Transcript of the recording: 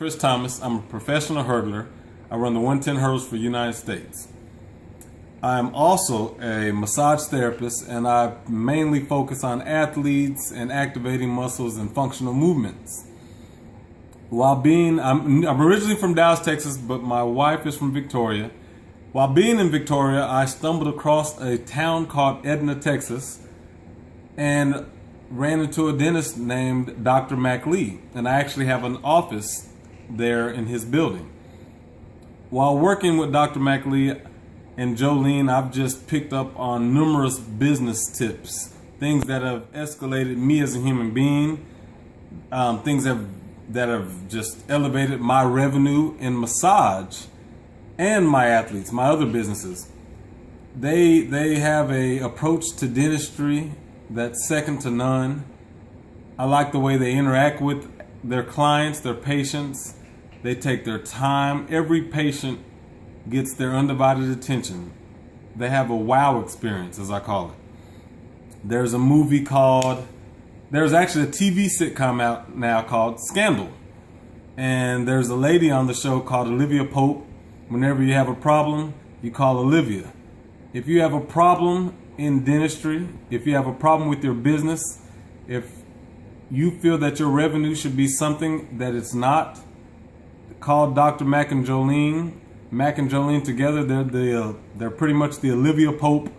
Chris Thomas. I'm a professional hurdler. I run the 110 hurdles for the United States. I'm also a massage therapist, and I mainly focus on athletes and activating muscles and functional movements. I'm originally from Dallas, Texas, but my wife is from Victoria. While being in Victoria, I stumbled across a town called Edna, Texas, and ran into a dentist named Dr. Mac Lee, and I actually have an office there in his building. While working with Dr. Mac Lee and Jolene, I've just picked up on numerous business tips, things that have escalated me as a human being, things that have just elevated my revenue in massage and my athletes, my other businesses. They have a approach to dentistry that's second to none. I like the way they interact with their clients, their patients. They take their time. Every patient gets their undivided attention. They have a wow experience, as I call it. There's actually a TV sitcom out now called Scandal. And there's a lady on the show called Olivia Pope. Whenever you have a problem, you call Olivia. If you have a problem in dentistry, if you have a problem with your business, if you feel that your revenue should be something that it's not, call Dr. Mac and Jolene. Mac and Jolene together, they're pretty much the Olivia Pope